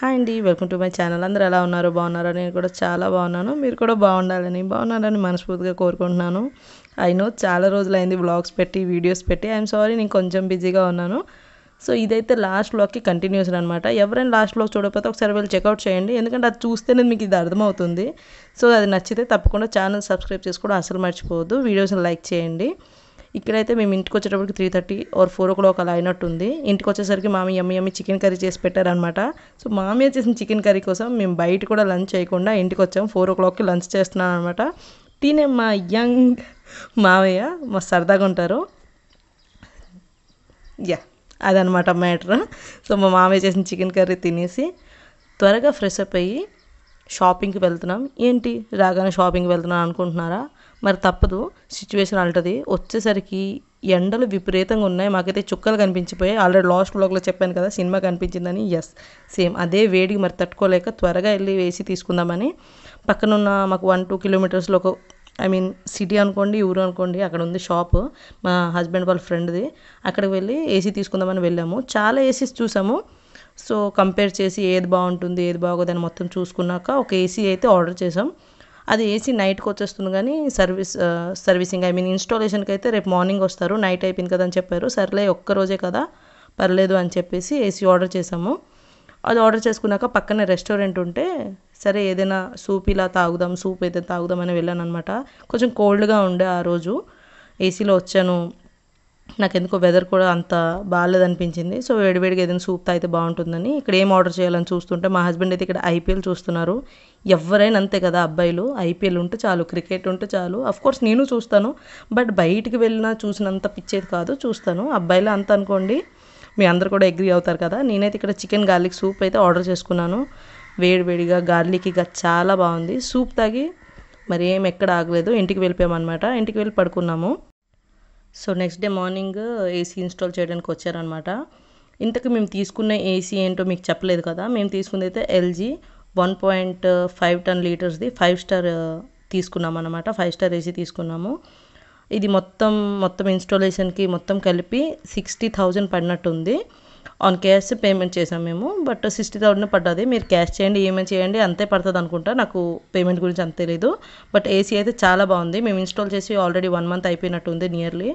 Hi అండి, welcome to my channel. అందరూ ఎలా ఉన్నారు? బాగున్నారా? నేను కూడా చాలా బాగున్నాను. మీరు కూడా బాగున్నారని మనస్ఫూర్తిగా కోరుకుంటున్నాను. ఐ నో చాలా రోజులైంది వ్లాగ్స్ పెట్టి వీడియోస్ పెట్టి. ఐఎమ్ సారీ, నేను కొంచెం బిజీగా ఉన్నాను. సో ఇదైతే లాస్ట్ వ్లాగ్కి కంటిన్యూషన్ అనమాట. ఎవరైనా లాస్ట్ వ్లాగ్ చూడకపోతే ఒకసారి వెళ్ళి చెక్అవుట్ చేయండి, ఎందుకంటే అది చూస్తేనే మీకు ఇది అర్థమవుతుంది. సో అది నచ్చితే తప్పకుండా ఛానల్ సబ్స్క్రైబ్ చేసుకోవడం అసలు మర్చిపోవద్దు. వీడియోస్ని లైక్ చేయండి. ఇక్కడైతే మేము ఇంటికి వచ్చేటప్పటికి 3:30 or 4 o'clock అలా అయినట్టుంది. ఇంటికి వచ్చేసరికి మామయ్య యమ్మి చికెన్ కర్రీ చేసి పెట్టారనమాట. సో మామయ్య చేసిన చికెన్ కర్రీ కోసం మేము బయట కూడా లంచ్ చేయకుండా ఇంటికి వచ్చాము. 4 o'clockకి లంచ్ చేస్తున్నాను అనమాట. తినే మా యంగ్ మామయ్య మా సరదాగా ఉంటారు. అదనమాట మ్యాటర్. సో మా మామయ్య చేసిన చికెన్ కర్రీ తినేసి త్వరగా ఫ్రెష్ అప్ అయ్యి షాపింగ్కి వెళ్తున్నాం. ఏంటి రాగానే షాపింగ్కి వెళ్తున్నాను అనుకుంటున్నారా? మరి తప్పదు, సిచ్యువేషన్ అల్టది. వచ్చేసరికి ఎండలు విపరీతంగా ఉన్నాయి. మాకైతే చుక్కలు కనిపించిపోయాయి. ఆల్రెడీ లాస్ట్ వ్లాగ్లో చెప్పాను కదా సినిమా కనిపించిందని. సేమ్ అదే వేడికి మరి తట్టుకోలేక త్వరగా వెళ్ళి ఏసీ తీసుకుందామని పక్కనున్న మాకు 1-2 kilometers ఒక సిటీ అనుకోండి, ఊరు అనుకోండి, అక్కడ ఉంది షాప్ మా హస్బెండ్ వాళ్ళ ఫ్రెండ్ది. అక్కడికి వెళ్ళి ఏసీ తీసుకుందామని వెళ్ళాము. చాలా ఏసీస్ చూసాము. సో కంపేర్ చేసి ఏది బాగుంటుంది ఏది బాగోదని మొత్తం చూసుకున్నాక ఒక ఏసీ అయితే ఆర్డర్ చేసాం. అది ఏసీ నైట్కి వచ్చేస్తుంది, కానీ సర్వీసింగ్ ఇన్స్టాలేషన్కి అయితే రేపు మార్నింగ్ వస్తారు. నైట్ అయిపోయింది కదా అని చెప్పారు. సర్లే ఒక్కరోజే కదా పర్లేదు అని చెప్పేసి ఏసీ ఆర్డర్ చేసాము. అది ఆర్డర్ చేసుకున్నాక పక్కనే రెస్టారెంట్ ఉంటే సరే ఏదైనా సూప్ అయితే తాగుదామని వెళ్ళాను అనమాట. కొంచెం కోల్డ్గా ఉండే ఆ రోజు. ఏసీలో వచ్చాను, నాకు ఎందుకో వెదర్ కూడా అంత బాగాలేదనిపించింది. సో వేడివేడిగా ఏదైనా సూప్ తాగితే బాగుంటుందని ఇక్కడ ఏం ఆర్డర్ చేయాలని చూస్తుంటే మా హస్బెండ్ అయితే ఇక్కడ ఐపీఎల్ చూస్తున్నారు. ఎవరైనా అంతే కదా అబ్బాయిలు, ఐపీఎల్ ఉంటే చాలు, క్రికెట్ ఉంటే చాలు. అఫ్కోర్స్ నేను చూస్తాను, బట్ బయటికి వెళ్ళినా చూసినంత పిచ్చేది కాదు. చూస్తాను, అబ్బాయిలు అంత అనుకోండి. మీ అందరు కూడా అగ్రీ అవుతారు కదా. నేనైతే ఇక్కడ చికెన్ గార్లిక్ సూప్ అయితే ఆర్డర్ చేసుకున్నాను. వేడివేడిగా గార్లిక్గా చాలా బాగుంది. సూప్ తాగి మరి ఏం ఎక్కడ ఆగలేదు, ఇంటికి వెళ్ళిపోయామన్నమాట. ఇంటికి వెళ్ళి పడుకున్నాము. So next day morning AC install చేయడానికి వచ్చారనమాట. ఇంతకు మేము తీసుకున్న ఏసీ ఏంటో మీకు చెప్పలేదు కదా. మేము తీసుకుంది అయితే LG 1.5 ton లీటర్స్ది 5 star తీసుకున్నాం అనమాట. 5 star ఏసీ తీసుకున్నాము. ఇది మొత్తం ఇన్స్టాలేషన్కి మొత్తం కలిపి 60,000 పడినట్టుంది. ఆన్ క్యాష్ పేమెంట్ చేసాం మేము, బట్ 60,000 పడ్డది. మీరు క్యాష్ చేయండి, ఏమేమి చేయండి అంతే పడుతుంది అనుకుంటా. నాకు పేమెంట్ గురించి అంత తెలీదు. బట్ ఏసీ అయితే చాలా బాగుంది. మేము ఇన్స్టాల్ చేసి ఆల్రెడీ 1 month అయిపోయినట్టుంది నియర్లీ.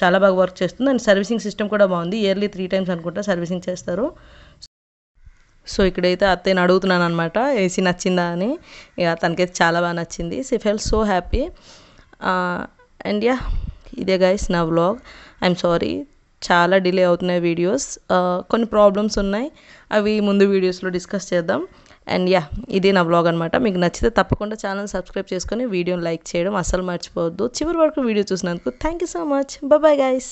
చాలా బాగా వర్క్ చేస్తుంది. అండ్ సర్వీసింగ్ సిస్టమ్ కూడా బాగుంది. ఇయర్లీ 3 times అనుకుంటా సర్వీసింగ్ చేస్తారు. సో ఇక్కడైతే అత్తయ్యని అడుగుతున్నాను అనమాట ఏసీ నచ్చిందా అని. ఇక తనకైతే చాలా బాగా నచ్చింది. She felt so happy. And ఇదే గైస్ నా వ్లాగ్. ఐఎమ్ సారీ, చాలా డిలే అవుతున్నాయి వీడియోస్. కొన్ని ప్రాబ్లమ్స్ ఉన్నాయి, అవి ముందు వీడియోస్లో డిస్కస్ చేద్దాం. అండ్ ఇది నా వ్లాగ్ అనమాట. మీకు నచ్చితే తప్పకుండా ఛానల్ సబ్స్క్రైబ్ చేసుకొని వీడియోని లైక్ చేయడం అస్సలు మర్చిపోవద్దు. చివరి వరకు వీడియో చూసినందుకు thank you so much. Bye guys.